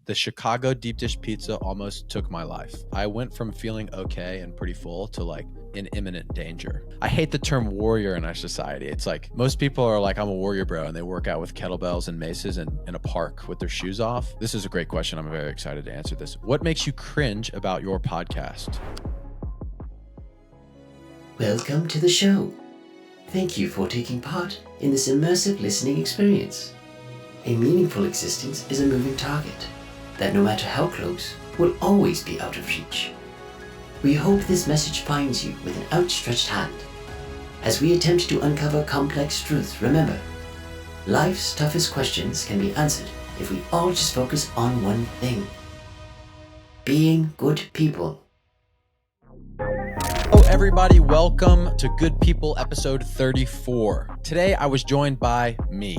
The Chicago deep dish pizza almost took my life. I went from feeling okay and pretty full to like in imminent danger. I hate the term warrior in our society. It's like most people are like, I'm a warrior, bro, and they work out with kettlebells and maces in a park with their shoes off. This is a great question. I'm very excited to answer this. What makes you cringe about your podcast? Welcome to the show. Thank you for taking part in this immersive listening experience. A meaningful existence is a moving target that, no matter how close, will always be out of reach. We hope this message finds you with an outstretched hand. As we attempt to uncover complex truths, remember, life's toughest questions can be answered if we all just focus on one thing: being good people. Hello, everybody. Welcome to Good People episode 34. Today, I was joined by me.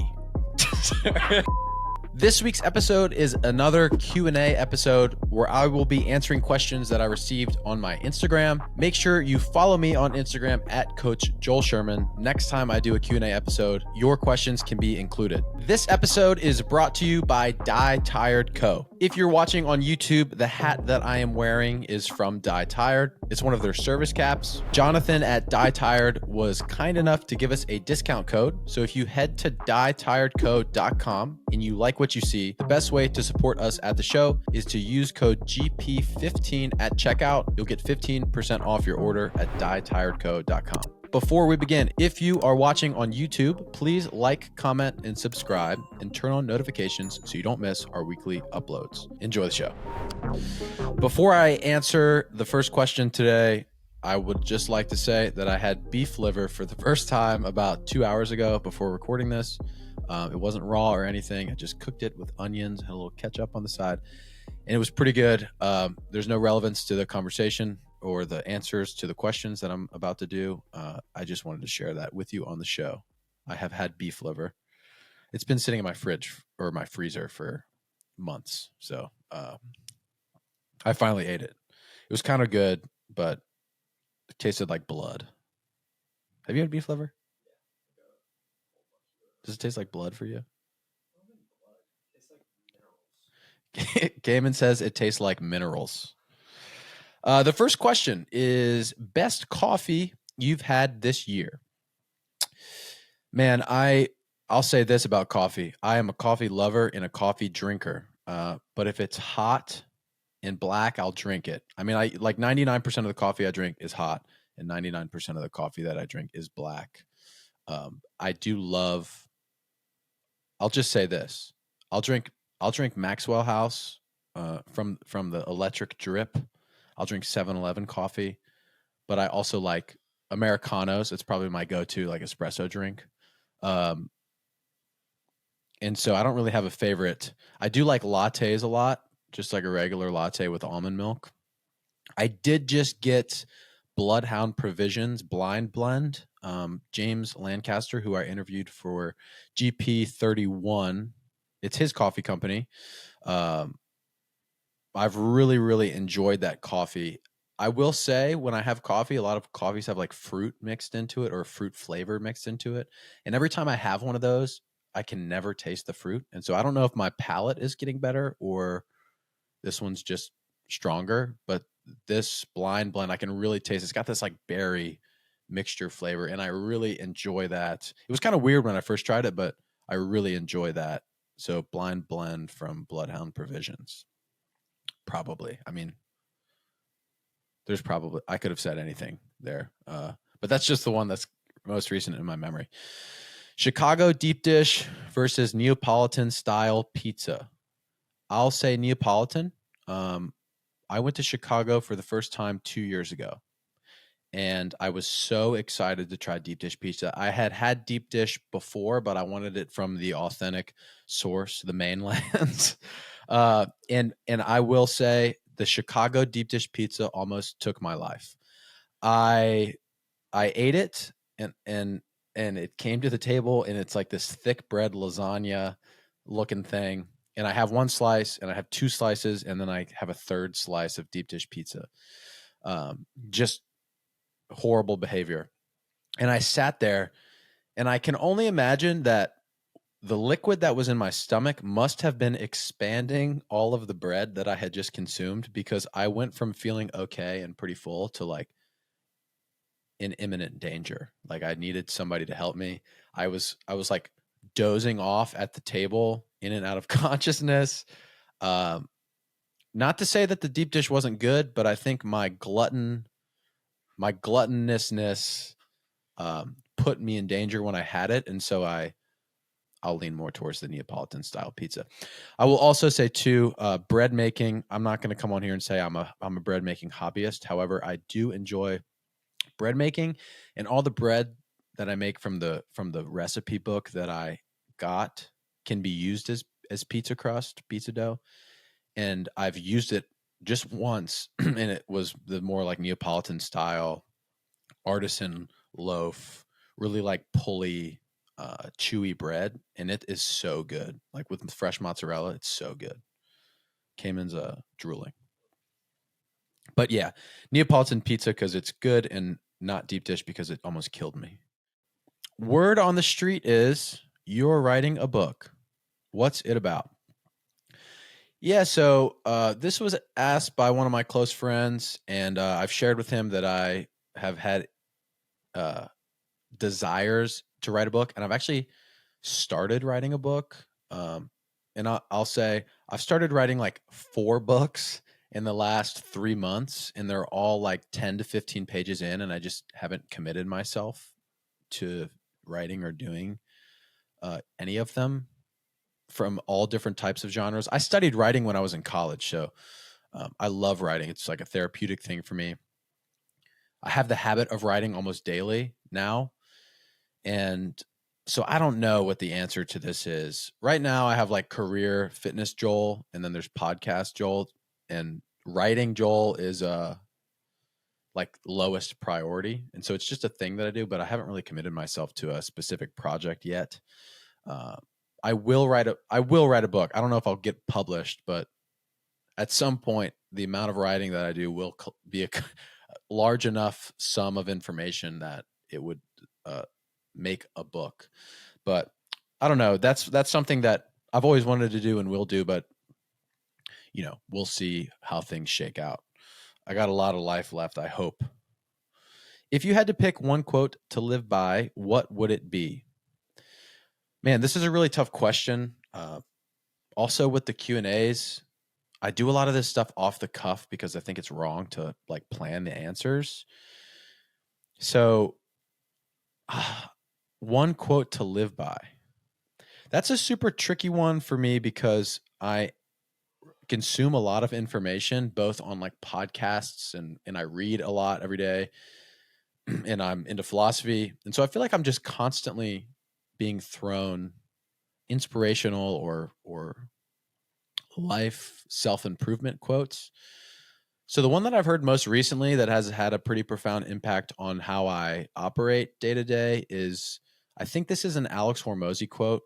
This week's episode is another Q&A episode where I will be answering questions that I received on my Instagram. Make sure you follow me on Instagram at Coach Joel Sherman. Next time I do a Q&A episode, your questions can be included. This episode is brought to you by Die Tired Co. If you're watching on YouTube, the hat that I am wearing is from Die Tired. It's one of their service caps. Jonathan at Die Tired was kind enough to give us a discount code. So if you head to dietiredco.com and you like what you see, the best way to support us at the show is to use code GP15 at checkout. You'll get 15% off your order at dietiredco.com. Before we begin, if you are watching on YouTube, please like, comment, and subscribe, and turn on notifications so you don't miss our weekly uploads. Enjoy the show. Before I answer the first question today, I would just like to say that I had beef liver for the first time about 2 hours ago before recording this. It wasn't raw or anything. I just cooked it with onions, had a little ketchup on the side, and it was pretty good. There's no relevance to the conversation or the answers to the questions that I'm about to do. I just wanted to share that with you on the show. I have had beef liver. It's been sitting in my fridge or my freezer for months. So I finally ate it. It was kind of good, but it tasted like blood. Have you had beef liver? Does it taste like blood for you? Gaiman says it tastes like minerals. The first question is best coffee you've had this year. Man, I'll say this about coffee. I am a coffee lover and a coffee drinker. But if it's hot and black, I'll drink it. I mean, I like 99% of the coffee I drink is hot, and 99% of the coffee that I drink is black. I do love. I'll just say this: I'll drink Maxwell House from the electric drip. I'll drink 7-Eleven coffee, but I also like Americanos. It's probably my go-to like espresso drink. And so I don't really have a favorite. I do like lattes a lot, just like a regular latte with almond milk. I did just get Bloodhound Provisions blind blend. James Lancaster, who I interviewed for GP31, it's his coffee company. I've really enjoyed that coffee. I will say when I have coffee, a lot of coffees have like fruit mixed into it or fruit flavor mixed into it. And every time I have one of those, I can never taste the fruit. And so I don't know if my palate is getting better or this one's just stronger, but this blind blend, I can really taste. It's got this like berry mixture flavor, and I really enjoy that. It was kind of weird when I first tried it, but I really enjoy that. So blind blend from Bloodhound Provisions. Probably. I mean, I could have said anything there. But that's just the one that's most recent in my memory. Chicago deep dish versus Neapolitan style pizza. I'll say Neapolitan. I went to Chicago for the first time 2 years ago, and I was so excited to try deep dish pizza. I had deep dish before, but I wanted it from the authentic source, the mainland. And I will say the Chicago deep dish pizza almost took my life. I ate it and it came to the table, and it's like this thick bread lasagna looking thing. And I have one slice, and I have two slices, and then I have a third slice of deep dish pizza. Just horrible behavior. And I sat there, and I can only imagine that the liquid that was in my stomach must have been expanding all of the bread that I had just consumed, because I went from feeling okay and pretty full to like in imminent danger. Like I needed somebody to help me. I was like dozing off at the table, in and out of consciousness. Um, Not to say that the deep dish wasn't good, but I think my gluttonousness put me in danger when I had it, and so I'll lean more towards the Neapolitan style pizza. I will also say too, bread making. I'm not going to come on here and say I'm a bread making hobbyist. However, I do enjoy bread making, and all the bread that I make from the recipe book that I got can be used as pizza crust, pizza dough. And I've used it just once, and it was the more like Neapolitan style artisan loaf, really like pulley, chewy bread, and it is so good. Like with fresh mozzarella, it's so good. Cayman's drooling, but yeah, Neapolitan pizza because it's good, and not deep dish because it almost killed me. Word on the street is you're writing a book. What's it about? Yeah, so this was asked by one of my close friends, and I've shared with him that I have had uh, desires to write a book, and I've actually started writing a book. And I'll say I've started writing like 4 books in the last 3 months, and they're all like 10 to 15 pages in, and I just haven't committed myself to writing or doing any of them, from all different types of genres. I studied writing when I was in college, so I love writing. It's like a therapeutic thing for me. I have the habit of writing almost daily now, and so I don't know what the answer to this is. Right now, I have like career fitness Joel, and then there's podcast Joel, and writing Joel is like lowest priority, and so it's just a thing that I do. But I haven't really committed myself to a specific project yet. Uh, I will write a book. I don't know if I'll get published, but at some point, the amount of writing that I do will be a large enough sum of information that it would uh, make a book. But I don't know. That's something that I've always wanted to do and will do, but we'll see how things shake out. I got a lot of life left, I hope. If you had to pick one quote to live by, what would it be? Man, this is a really tough question. Also, with the Q&As, I do a lot of this stuff off the cuff because I think it's wrong to like plan the answers. So, one quote to live by. That's a super tricky one for me because I consume a lot of information, both on like podcasts, and I read a lot every day, and I'm into philosophy. And so I feel like I'm just constantly being thrown inspirational or life self-improvement quotes. So the one that I've heard most recently that has had a pretty profound impact on how I operate day to day is, I think this is an Alex Hormozy quote.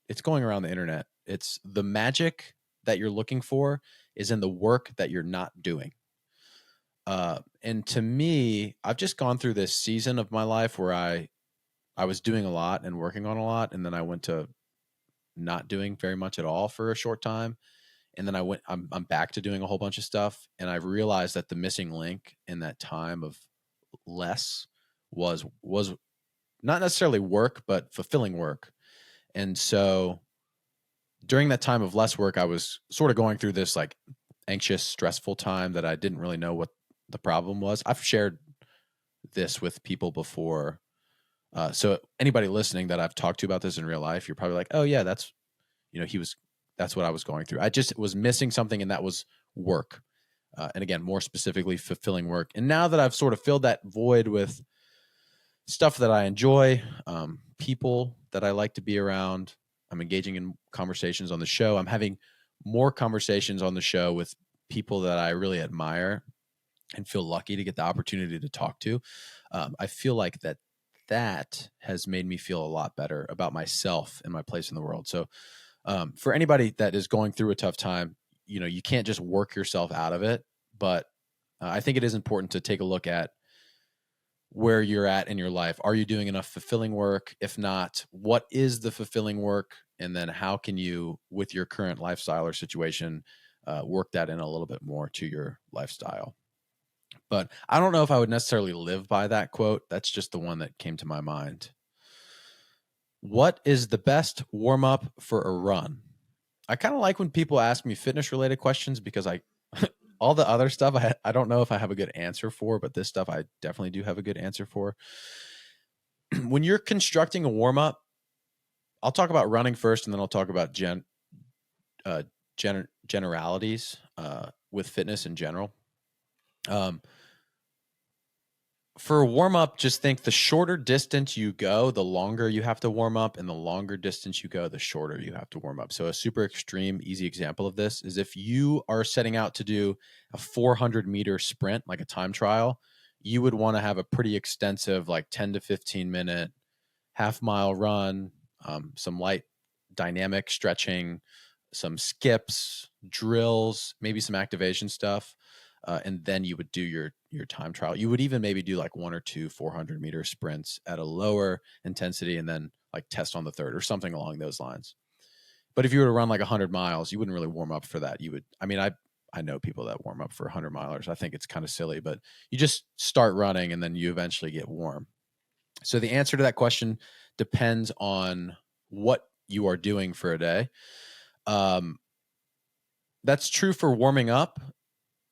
It's going around the internet. It's, the magic that you're looking for is in the work that you're not doing. And to me, I've just gone through this season of my life where I was doing a lot and working on a lot, and then I went to not doing very much at all for a short time, and then I'm back to doing a whole bunch of stuff, and I've realized that the missing link in that time of less was not necessarily work, but fulfilling work. And so during that time of less work, I was sort of going through this like anxious, stressful time that I didn't really know what the problem was. I've shared this with people before. So anybody listening that I've talked to about this in real life, you're probably like, oh yeah, that's, that's what I was going through. I just was missing something, and that was work. And again, more specifically, fulfilling work. And now that I've sort of filled that void with stuff that I enjoy, people that I like to be around, I'm engaging in conversations on the show. I'm having more conversations on the show with people that I really admire and feel lucky to get the opportunity to talk to. I feel like that has made me feel a lot better about myself and my place in the world. So for anybody that is going through a tough time, you can't just work yourself out of it. But I think it is important to take a look at where you're at in your life. Are you doing enough fulfilling work? If not, what is the fulfilling work? and then how can you, with your current lifestyle or situation, work that in a little bit more to your lifestyle. But I don't know if I would necessarily live by that quote. That's just the one that came to my mind. What is the best warm up for a run? I kind of like when people ask me fitness related questions because all the other stuff I don't know if I have a good answer for, but this stuff I definitely do have a good answer for. When you're constructing a warm up, I'll talk about running first, and then I'll talk about generalities with fitness in general. For a warm up, just think the shorter distance you go, the longer you have to warm up, and the longer distance you go, the shorter you have to warm up. So a super extreme, easy example of this is if you are setting out to do a 400-meter sprint, like a time trial, you would want to have a pretty extensive, like 10 to 15 minute half-mile run, some light dynamic stretching, some skips, drills, maybe some activation stuff. And then you would do your time trial. You would even maybe do like 1 or 2 400-meter sprints at a lower intensity and then like test on the third or something along those lines. But if you were to run like 100 miles, you wouldn't really warm up for that. You would, I mean, I know people that warm up for 100 milers. I think it's kind of silly, but you just start running and then you eventually get warm. So the answer to that question depends on what you are doing for a day. That's true for warming up.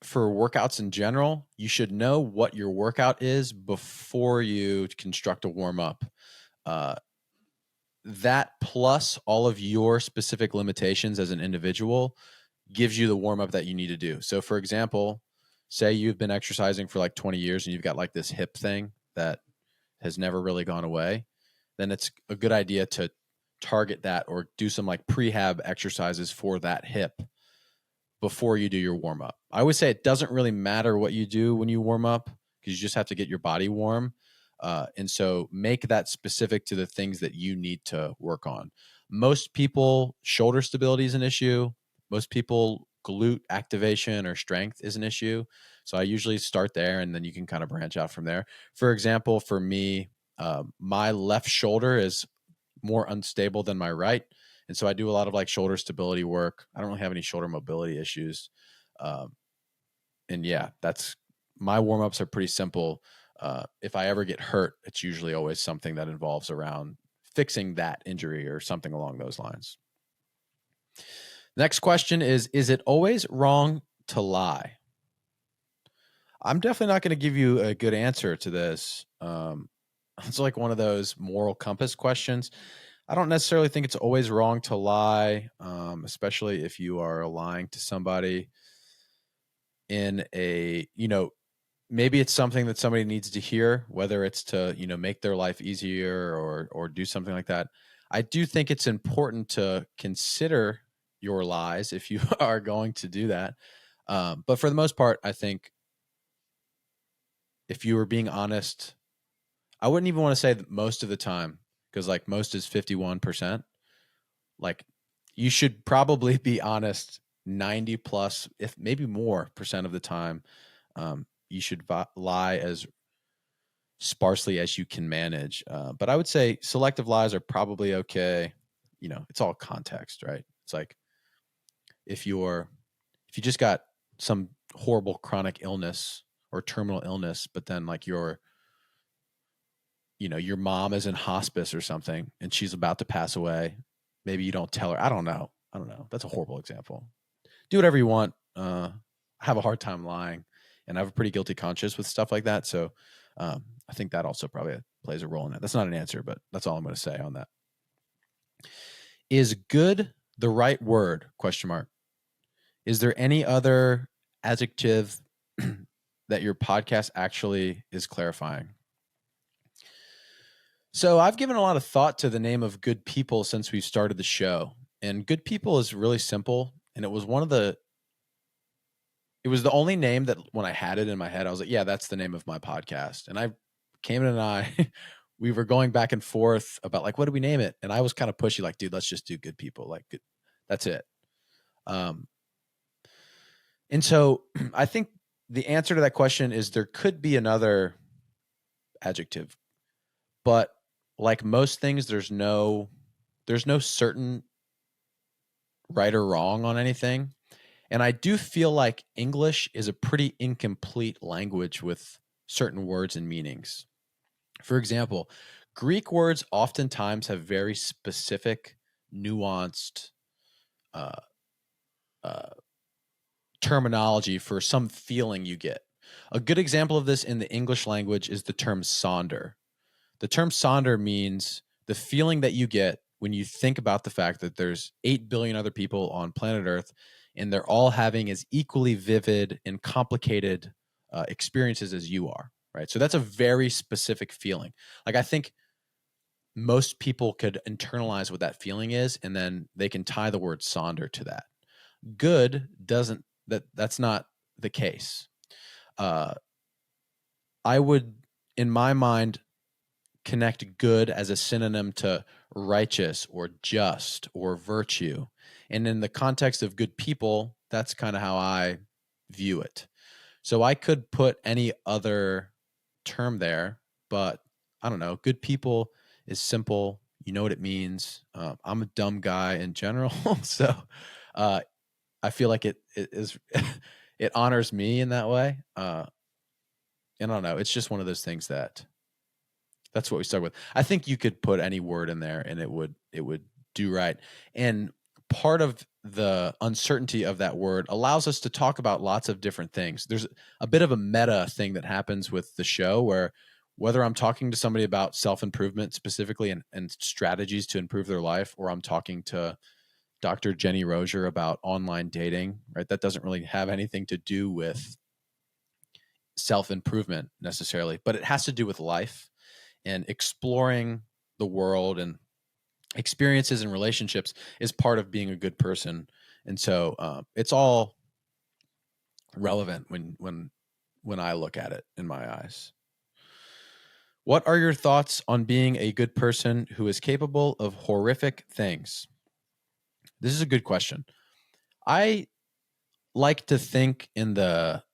For workouts in general, you should know what your workout is before you construct a warm up. That plus all of your specific limitations as an individual gives you the warm up that you need to do. So, for example, say you've been exercising for like 20 years and you've got like this hip thing that has never really gone away, then it's a good idea to target that or do some like prehab exercises for that hip before you do your warm up. I always say it doesn't really matter what you do when you warm up because you just have to get your body warm. And so make that specific to the things that you need to work on. Most people, shoulder stability is an issue. Most people, glute activation or strength is an issue. So I usually start there and then you can kind of branch out from there. For example, for me, my left shoulder is more unstable than my right. And so I do a lot of like shoulder stability work. I don't really have any shoulder mobility issues. And yeah, that's my warm-ups are pretty simple. If I ever get hurt, it's usually always something that involves around fixing that injury or something along those lines. Next question is it always wrong to lie? I'm definitely not going to give you a good answer to this. It's like one of those moral compass questions. I don't necessarily think it's always wrong to lie, especially if you are lying to somebody in a, maybe it's something that somebody needs to hear, whether it's to, make their life easier or do something like that. I do think it's important to consider your lies if you are going to do that. But for the most part, I think if you were being honest, I wouldn't even want to say that most of the time, because like most is 51%. Like you should probably be honest 90 plus, if maybe more percent of the time. You should lie as sparsely as you can manage. But I would say selective lies are probably okay. It's all context, right? It's like if you just got some horrible chronic illness or terminal illness, but then like your mom is in hospice or something and she's about to pass away. Maybe you don't tell her. I don't know. That's a horrible example. Do whatever you want. I have a hard time lying and I have a pretty guilty conscience with stuff like that. So I think that also probably plays a role in it. That's not an answer, but that's all I'm going to say on that. Is good the right word? ? Is there any other adjective that your podcast actually is clarifying? So I've given a lot of thought to the name of Good People since we started the show. And Good People is really simple. And it was the only name that when I had it in my head, I was like, yeah, that's the name of my podcast. And Cayman and I, we were going back and forth about like, what do we name it? And I was kind of pushy, like, dude, let's just do Good People. Like, that's it. And so I think the answer to that question is there could be another adjective, but like most things, there's no certain right or wrong on anything. And I do feel like English is a pretty incomplete language with certain words and meanings. For example, Greek words oftentimes have very specific, nuanced uh, uh, terminology for some feeling you get. A good example of this in the English language is the term sonder. The term sonder means the feeling that you get when you think about the fact that there's 8 billion other people on planet Earth and they're all having as equally vivid and complicated experiences as you are, right? So that's a very specific feeling. Like, I think most people could internalize what that feeling is, and then they can tie the word sonder to that. Good doesn't, that's not the case. I would, in my mind, connect good as a synonym to righteous or just or virtue. And in the context of good people, that's kind of how I view it. So I could put any other term there, but I don't know. Good people is simple. You know what it means. I'm a dumb guy in general. So uh, I feel like it is, it honors me in that way. And I don't know. It's just one of those things that's what we start with. I think you could put any word in there and it would do right. And part of the uncertainty of that word allows us to talk about lots of different things. There's a bit of a meta thing that happens with the show where whether I'm talking to somebody about self-improvement specifically and strategies to improve their life, or I'm talking to Dr. Jenny Rozier about online dating, right? That doesn't really have anything to do with self-improvement necessarily, but it has to do with life and exploring the world and experiences and relationships is part of being a good person. And so it's all relevant when I look at it in my eyes. What are your thoughts on being a good person who is capable of horrific things? This is a good question. I like to think in the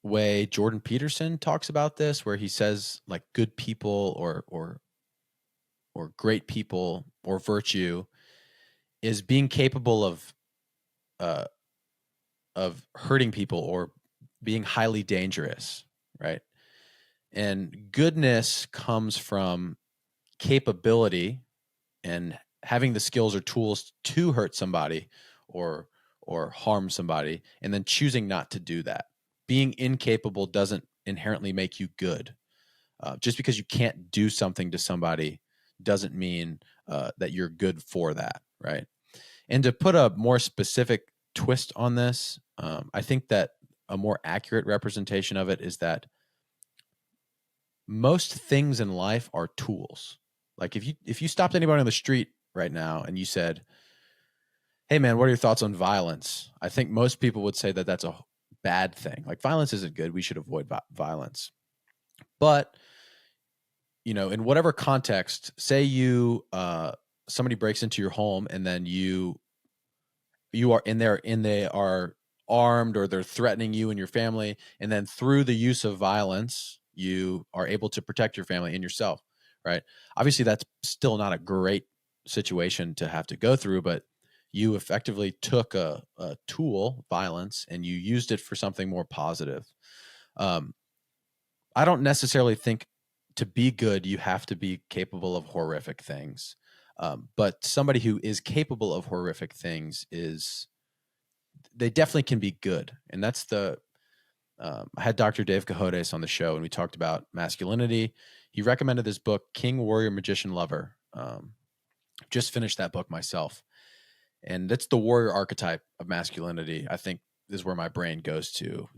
way Jordan Peterson talks about this, where he says like good people or great people or virtue is being capable uh, of hurting people or being highly dangerous, right? And goodness comes from capability and having the skills or tools to hurt somebody or harm somebody, and then choosing not to do that. Being incapable doesn't inherently make you good. Just because you can't do something to somebody doesn't mean that you're good for that, right? And to put a more specific twist on this, I think that a more accurate representation of it is that most things in life are tools. Like if you stopped anybody on the street right now and you said, "Hey man, what are your thoughts on violence?" I think most people would say that that's a bad thing. Like violence isn't good. We should avoid violence. But in whatever context, say you somebody breaks into your home and then you are in there and they are armed or they're threatening you and your family, and then through the use of violence you are able to protect your family and yourself, right? Obviously that's still not a great situation to have to go through, but you effectively took a tool, violence, and you used it for something more positive. um, I don't necessarily think to be good you have to be capable of horrific things, but somebody who is capable of horrific things they definitely can be good. And that's I had Dr. Dave Cajotes on the show and we talked about masculinity. He recommended this book, King, Warrior, Magician, Lover. Just finished that book myself. And that's the warrior archetype of masculinity. I think is where my brain goes to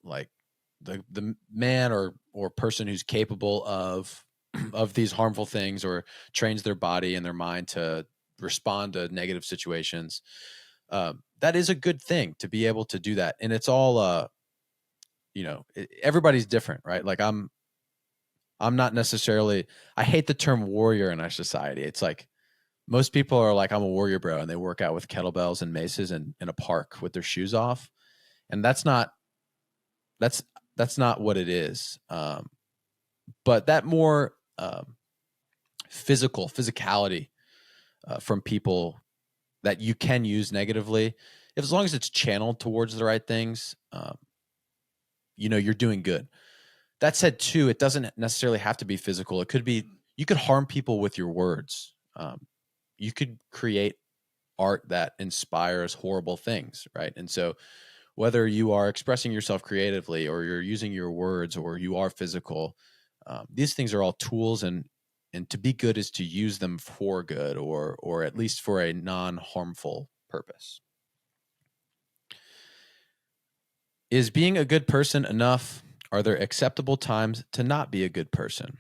like the man or person who's capable of of these harmful things or trains their body and their mind to respond to negative situations. That is a good thing to be able to do that. And it's all, everybody's different, right? Like I'm not necessarily, I hate the term warrior in our society. It's like most people are like, I'm a warrior bro. And they work out with kettlebells and maces in a park with their shoes off. And that's not what it is. But that more physicality from people that you can use negatively, if as long as it's channeled towards the right things, you're doing good. That said, too, it doesn't necessarily have to be physical. It could be, you could harm people with your words. You could create art that inspires horrible things, right? And so whether you are expressing yourself creatively or you're using your words or you are physical, these things are all tools, and to be good is to use them for good, or at least for a non-harmful purpose. Is being a good person enough? Are there acceptable times to not be a good person?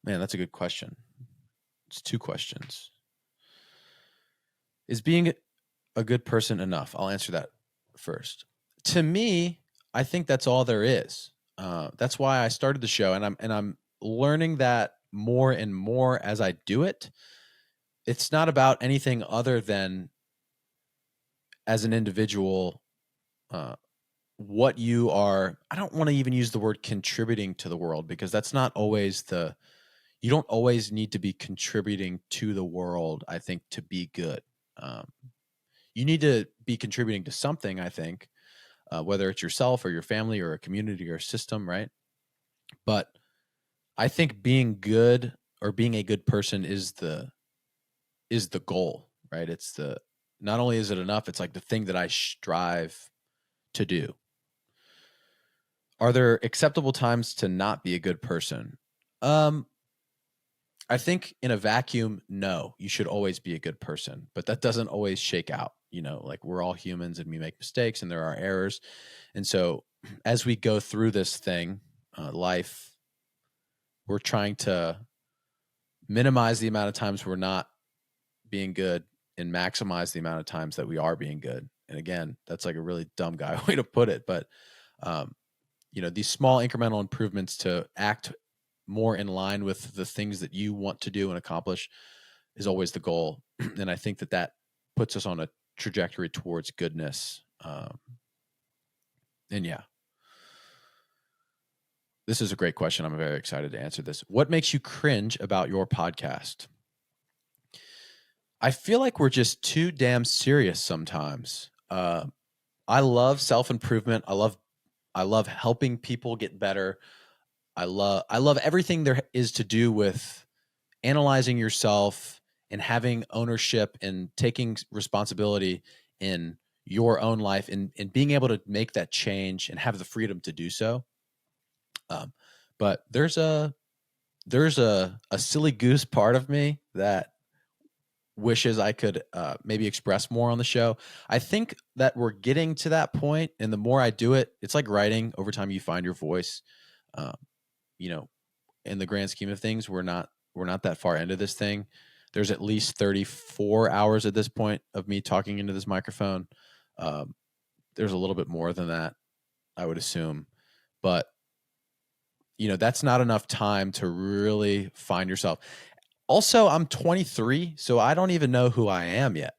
Man, that's a good question. It's two questions. Is being a good person enough? I'll answer that first. To me, I think that's all there is. That's why I started the show, and I'm learning that more and more as I do it. It's not about anything other than, as an individual, what you are. I don't want to even use the word contributing to the world, because that's not always you don't always need to be contributing to the world, I think, to be good. You need to be contributing to something, I think, whether it's yourself or your family or a community or a system, right? But I think being good, or being a good person, is the goal, right? It's not only is it enough, it's like the thing that I strive to do. Are there acceptable times to not be a good person? I think in a vacuum, no, you should always be a good person, but that doesn't always shake out. Like, we're all humans and we make mistakes and there are errors. And so as we go through this thing, life, we're trying to minimize the amount of times we're not being good and maximize the amount of times that we are being good. And again, that's like a really dumb guy way to put it, but these small incremental improvements to act more in line with the things that you want to do and accomplish is always the goal. And I think that puts us on a trajectory towards goodness. And yeah, this is a great question. I'm very excited to answer this. What makes you cringe about your podcast? I feel like we're just too damn serious sometimes. I love self-improvement. I love helping people get better. I love everything there is to do with analyzing yourself and having ownership and taking responsibility in your own life, and being able to make that change and have the freedom to do so. But there's a silly goose part of me that wishes I could maybe express more on the show. I think that we're getting to that point, and the more I do it, it's like writing. Over time, you find your voice. In the grand scheme of things, we're not that far into this thing. There's at least 34 hours at this point of me talking into this microphone. There's a little bit more than that, I would assume, but that's not enough time to really find yourself. Also, I'm 23, so I don't even know who I am yet.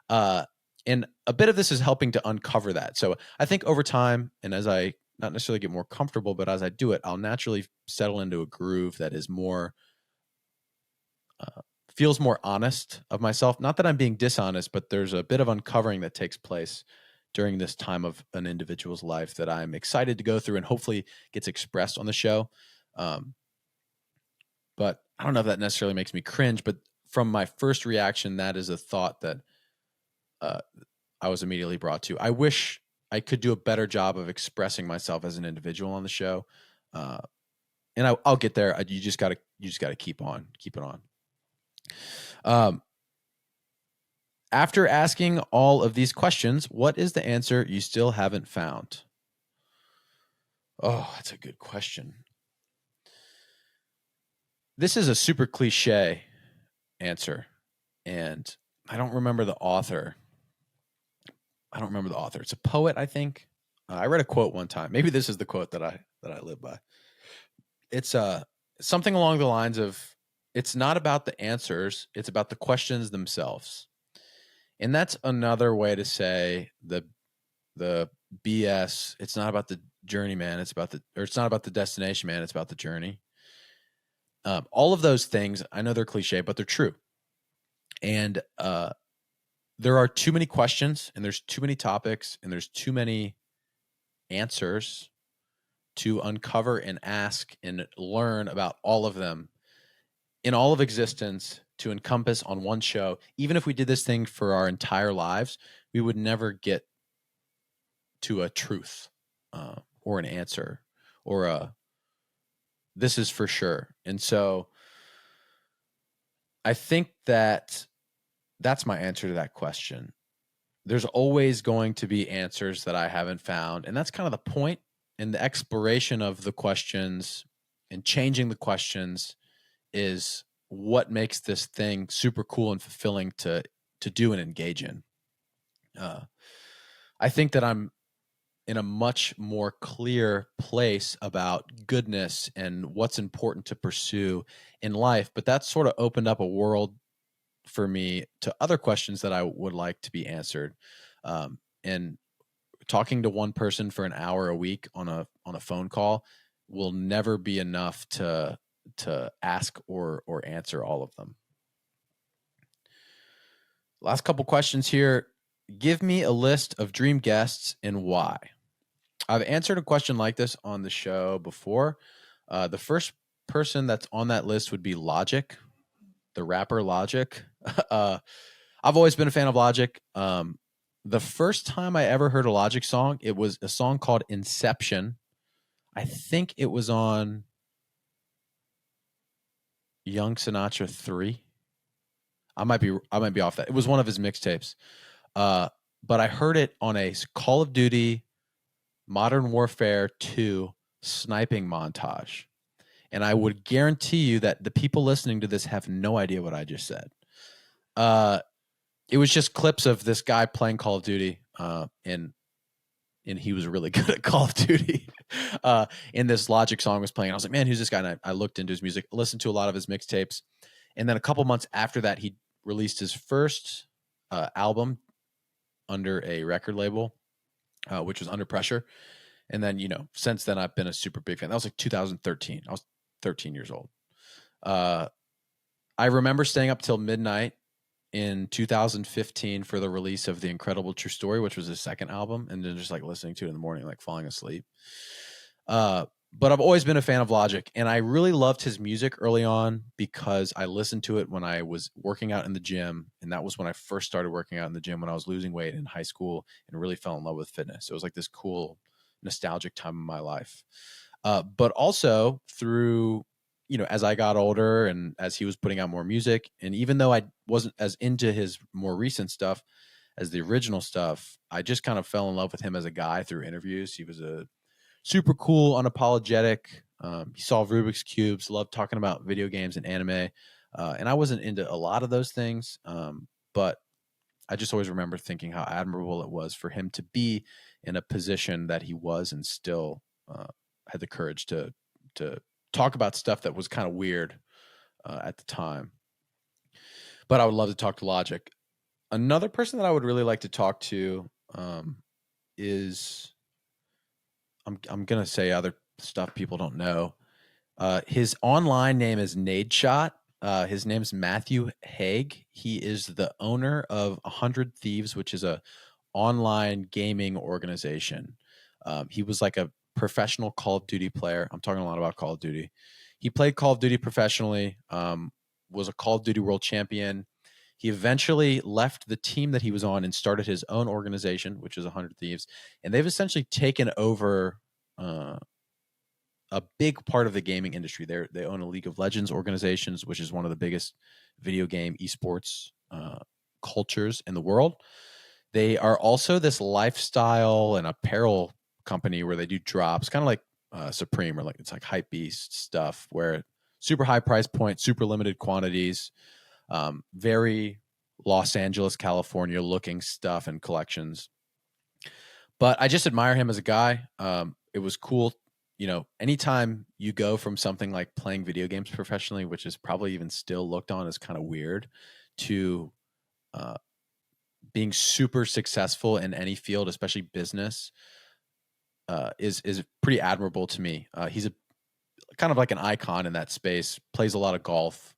And a bit of this is helping to uncover that. So I think over time, and as I not necessarily get more comfortable, but as I do it, I'll naturally settle into a groove that is more, feels more honest of myself. Not that I'm being dishonest, but there's a bit of uncovering that takes place during this time of an individual's life that I'm excited to go through and hopefully gets expressed on the show. But I don't know if that necessarily makes me cringe, but from my first reaction, that is a thought that I was immediately brought to. I wish I could do a better job of expressing myself as an individual on the show. And I'll get there. You just gotta keep it on. After asking all of these questions, what is the answer you still haven't found? Oh, that's a good question. This is a super cliche answer, and I don't remember the author. It's a poet, I think. I read a quote one time. Maybe this is the quote that I live by. It's something along the lines of, it's not about the answers, it's about the questions themselves. And that's another way to say the BS. It's not about the journey, man. It's not about the destination, man. It's about the journey. All of those things, I know they're cliche, but they're true. And there are too many questions, and there's too many topics, and there's too many answers to uncover and ask and learn about all of them in all of existence to encompass on one show. Even if we did this thing for our entire lives, we would never get to a truth or an answer or a this is for sure. And so I think that that's my answer to that question. There's always going to be answers that I haven't found. And that's kind of the point in the exploration of the questions and changing the questions is what makes this thing super cool and fulfilling to do and engage in. I think that I'm in a much more clear place about goodness and what's important to pursue in life. But that sort of opened up a world for me to other questions that I would like to be answered. And talking to one person for an hour a week on a phone call will never be enough to ask or answer all of them. Last couple questions here. Give me a list of dream guests and why. I've answered a question like this on the show before. The first person that's on that list would be Logic, the rapper Logic. I've always been a fan of Logic. The first time I ever heard a Logic song, it was a song called Inception. I think it was on Young Sinatra 3. I might be off that. It was one of his mixtapes. But I heard it on a Call of Duty Modern Warfare 2 sniping montage. And I would guarantee you that the people listening to this have no idea what I just said. It was just clips of this guy playing Call of Duty, and he was really good at Call of Duty. And this Logic song was playing. I was like, man, who's this guy? And I looked into his music, listened to a lot of his mixtapes. And then a couple months after that, he released his first album under a record label, which was Under Pressure. And then, since then, I've been a super big fan. That was like 2013. I was 13 years old. I remember staying up till midnight in 2015 for the release of The Incredible True Story, which was his second album, and then just like listening to it in the morning, like falling asleep. But I've always been a fan of Logic, and I really loved his music early on because I listened to it when I was working out in the gym, and that was when I first started working out in the gym when I was losing weight in high school and really fell in love with fitness. It was like this cool, nostalgic time in my life. But also through, as I got older and as he was putting out more music, and even though I wasn't as into his more recent stuff as the original stuff, I just kind of fell in love with him as a guy through interviews. He was a super cool, unapologetic. He solved Rubik's Cubes, loved talking about video games and anime. And I wasn't into a lot of those things, but I just always remember thinking how admirable it was for him to be in a position that he was and still had the courage to talk about stuff that was kind of weird at the time. But I would love to talk to Logic. Another person that I would really like to talk to is I'm gonna say other stuff people don't know. His online name is Nadeshot. His name's Matthew Haig. He is the owner of 100 Thieves, which is a online gaming organization. He was like a professional Call of Duty player. I'm talking a lot about Call of Duty. He played Call of Duty professionally, was a Call of Duty world champion. He eventually left the team that he was on and started his own organization, which is 100 Thieves. And they've essentially taken over a big part of the gaming industry. They own a League of Legends organizations, which is one of the biggest video game esports cultures in the world. They are also this lifestyle and apparel company where they do drops, kind of like Supreme, or like it's like hype beast stuff, where super high price point, super limited quantities, very Los Angeles, California looking stuff and collections. But I just admire him as a guy. It was cool. Anytime you go from something like playing video games professionally, which is probably even still looked on as kind of weird, to being super successful in any field, especially business, is pretty admirable to me. He's a kind of like an icon in that space. Plays a lot of golf.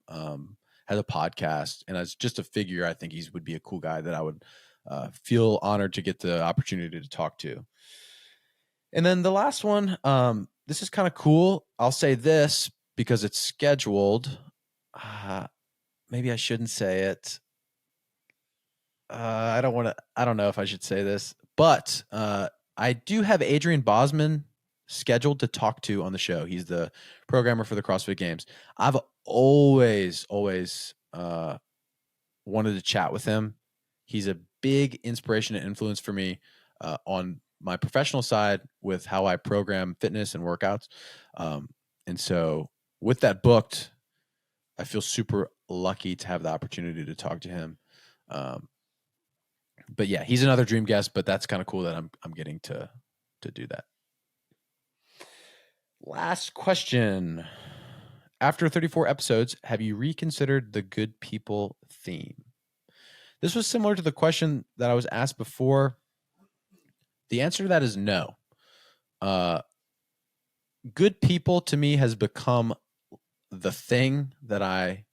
has a podcast, and as just a figure, I think he would be a cool guy that I would feel honored to get the opportunity to talk to. And then the last one, this is kind of cool. I'll say this because it's scheduled. Maybe I shouldn't say it. I don't know if I should say this, but I do have Adrian Bosman scheduled to talk to on the show. He's the programmer for the CrossFit Games. I've always wanted to chat with him. He's a big inspiration and influence for me on my professional side with how I program fitness and workouts. And so with that booked, I feel super lucky to have the opportunity to talk to him. But yeah, he's another dream guest, but that's kind of cool that I'm getting to do that. Last question. After 34 episodes, have you reconsidered the good people theme? This was similar to the question that I was asked before. The answer to that is no. Good people to me has become the thing that I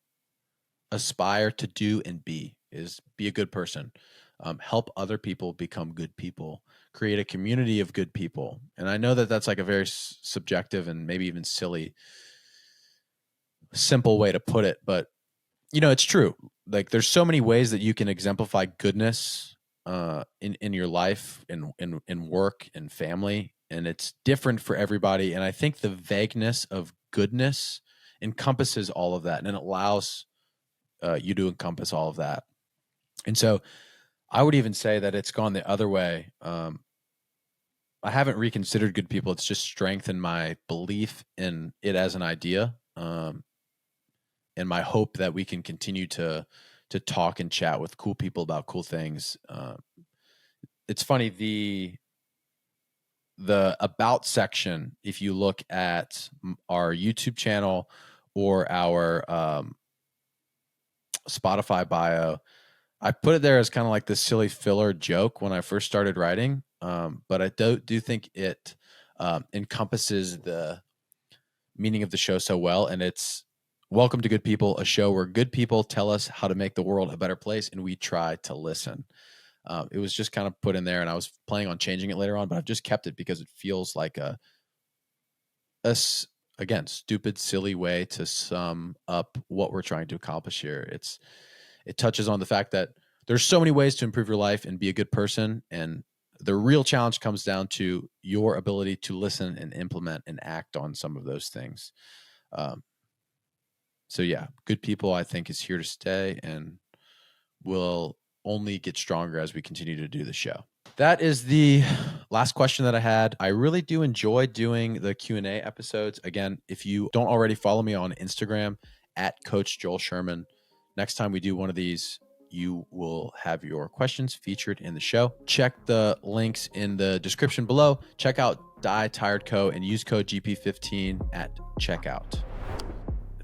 aspire to do and be, is be a good person. Help other people become good people, create a community of good people. And I know that that's like a very subjective and maybe even silly, simple way to put it, but it's true. Like there's so many ways that you can exemplify goodness in your life, in work, in family, and it's different for everybody. And I think the vagueness of goodness encompasses all of that, and it allows you to encompass all of that. And so I would even say that it's gone the other way. I haven't reconsidered good people. It's just strengthened my belief in it as an idea, and my hope that we can continue to talk and chat with cool people about cool things. It's funny, the about section, if you look at our YouTube channel or our Spotify bio, I put it there as kind of like this silly filler joke when I first started writing. But I do think it encompasses the meaning of the show so well. And it's Welcome to Good People, a show where good people tell us how to make the world a better place, and we try to listen. It was just kind of put in there, and I was planning on changing it later on, but I've just kept it because it feels like a again, stupid, silly way to sum up what we're trying to accomplish here. It touches on the fact that there's so many ways to improve your life and be a good person. And the real challenge comes down to your ability to listen and implement and act on some of those things. So yeah, good people, I think, is here to stay and will only get stronger as we continue to do the show. That is the last question that I had. I really do enjoy doing the Q&A episodes. Again, if you don't already follow me on Instagram at Coach Joel Sherman, next time we do one of these, you will have your questions featured in the show. Check the links in the description below. Check out Die Tired Co. and use code GP15 at checkout.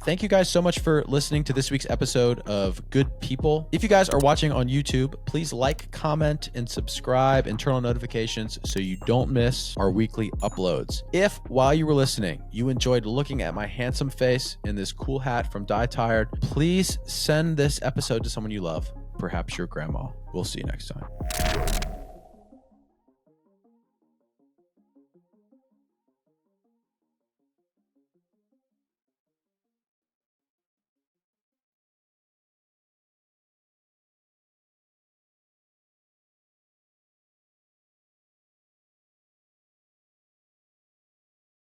Thank you guys so much for listening to this week's episode of Good People. If you guys are watching on YouTube, please like, comment, and subscribe and turn on notifications so you don't miss our weekly uploads. If, while you were listening, you enjoyed looking at my handsome face in this cool hat from Die Tired, please send this episode to someone you love, perhaps your grandma. We'll see you next time.